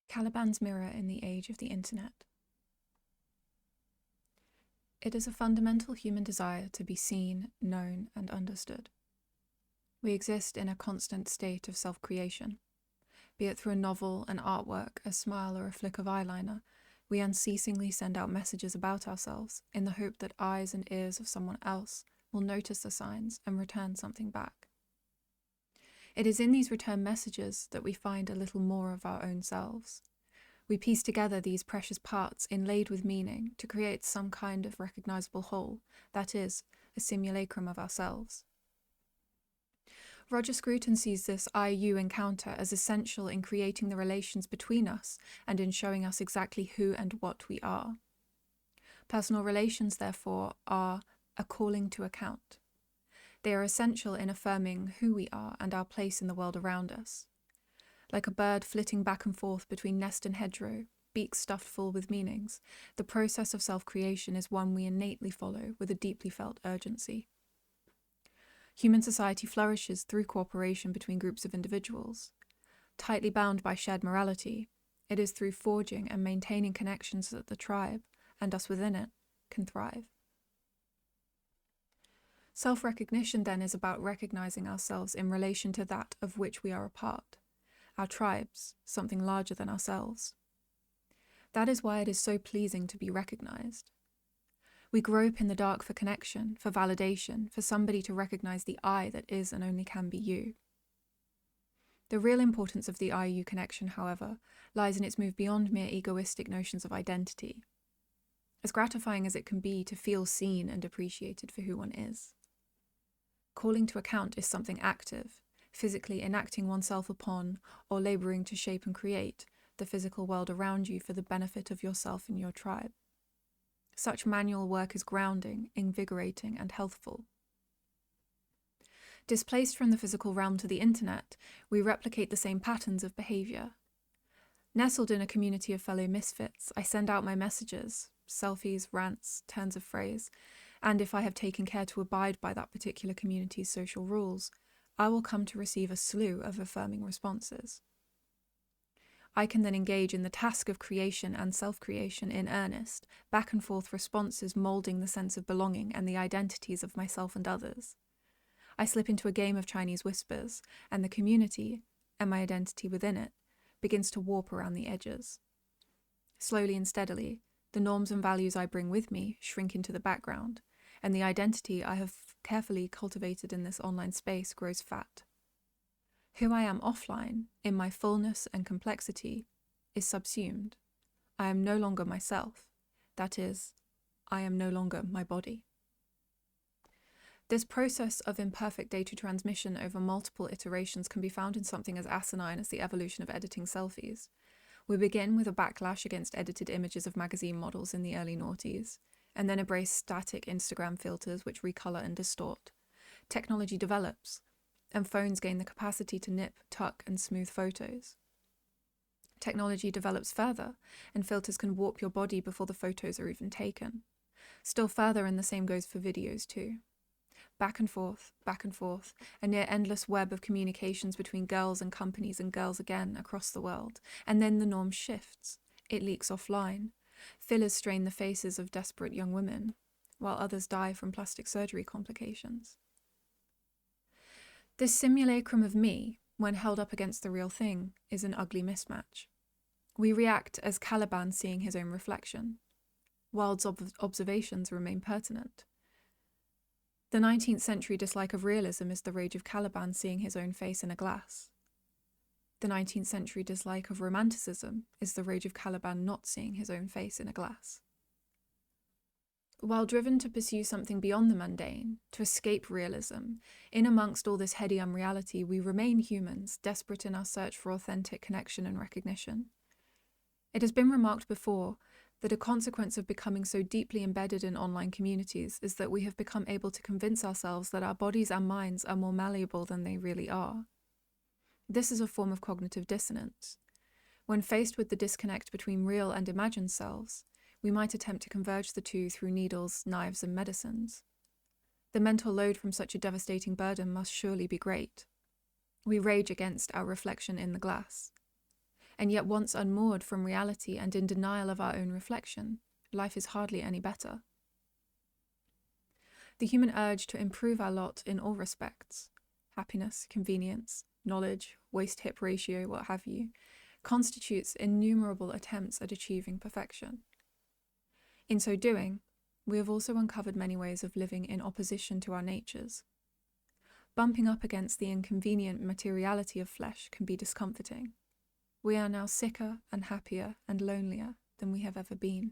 Caliban's mirror in the age of the internet. It is a fundamental human desire to be seen, known, and understood. We exist in a constant state of self-creation. Be it through a novel, an artwork, a smile, or a flick of eyeliner, we unceasingly send out messages about ourselves in the hope that eyes and ears of someone else will notice the signs and return something back. It is in these return messages that we find a little more of our own selves. We piece together these precious parts inlaid with meaning to create some kind of recognizable whole, that is, a simulacrum of ourselves. Roger Scruton sees this I-you encounter as essential in creating the relations between us and in showing us exactly who and what we are. Personal relations, therefore, are a calling to account. They are essential in affirming who we are and our place in the world around us. Like a bird flitting back and forth between nest and hedgerow, beak stuffed full with meanings, the process of self-creation is one we innately follow with a deeply felt urgency. Human society flourishes through cooperation between groups of individuals. Tightly bound by shared morality, it is through forging and maintaining connections that the tribe, and us within it, can thrive. Self-recognition then is about recognizing ourselves in relation to that of which we are a part. Our tribes, something larger than ourselves. That is why it is so pleasing to be recognized. We grope in the dark for connection, for validation, for somebody to recognize the I that is and only can be you. The real importance of the I-you connection, however, lies in its move beyond mere egoistic notions of identity. As gratifying as it can be to feel seen and appreciated for who one is. Calling to account is something active, physically enacting oneself upon, or labouring to shape and create, the physical world around you for the benefit of yourself and your tribe. Such manual work is grounding, invigorating, and healthful. Displaced from the physical realm to the internet, we replicate the same patterns of behaviour. Nestled in a community of fellow misfits, I send out my messages, selfies, rants, turns of phrase, and if I have taken care to abide by that particular community's social rules, I will come to receive a slew of affirming responses. I can then engage in the task of creation and self-creation in earnest, back and forth responses moulding the sense of belonging and the identities of myself and others. I slip into a game of Chinese whispers, and the community, and my identity within it, begins to warp around the edges. Slowly and steadily, the norms and values I bring with me shrink into the background, and the identity I have carefully cultivated in this online space grows fat. Who I am offline, in my fullness and complexity, is subsumed. I am no longer myself. That is, I am no longer my body. This process of imperfect data transmission over multiple iterations can be found in something as asinine as the evolution of editing selfies. We begin with a backlash against edited images of magazine models in the early noughties, and then embrace static Instagram filters which recolor and distort. Technology develops, and phones gain the capacity to nip, tuck, and smooth photos. Technology develops further, and filters can warp your body before the photos are even taken. Still further, and the same goes for videos too. Back and forth, a near endless web of communications between girls and companies and girls again across the world. And then the norm shifts. It leaks offline. Fillers strain the faces of desperate young women, while others die from plastic surgery complications. This simulacrum of me, when held up against the real thing, is an ugly mismatch. We react as Caliban seeing his own reflection. Wilde's observations remain pertinent. The 19th century dislike of realism is the rage of Caliban seeing his own face in a glass. The 19th century dislike of romanticism is the rage of Caliban not seeing his own face in a glass. While driven to pursue something beyond the mundane, to escape realism, in amongst all this heady unreality, we remain humans, desperate in our search for authentic connection and recognition. It has been remarked before that a consequence of becoming so deeply embedded in online communities is that we have become able to convince ourselves that our bodies and minds are more malleable than they really are. This is a form of cognitive dissonance. When faced with the disconnect between real and imagined selves, we might attempt to converge the two through needles, knives, and medicines. The mental load from such a devastating burden must surely be great. We rage against our reflection in the glass. And yet once unmoored from reality and in denial of our own reflection, life is hardly any better. The human urge to improve our lot in all respects, happiness, convenience, knowledge, waist-hip ratio, what have you, constitutes innumerable attempts at achieving perfection. In so doing, we have also uncovered many ways of living in opposition to our natures. Bumping up against the inconvenient materiality of flesh can be discomforting. We are now sicker and happier and lonelier than we have ever been.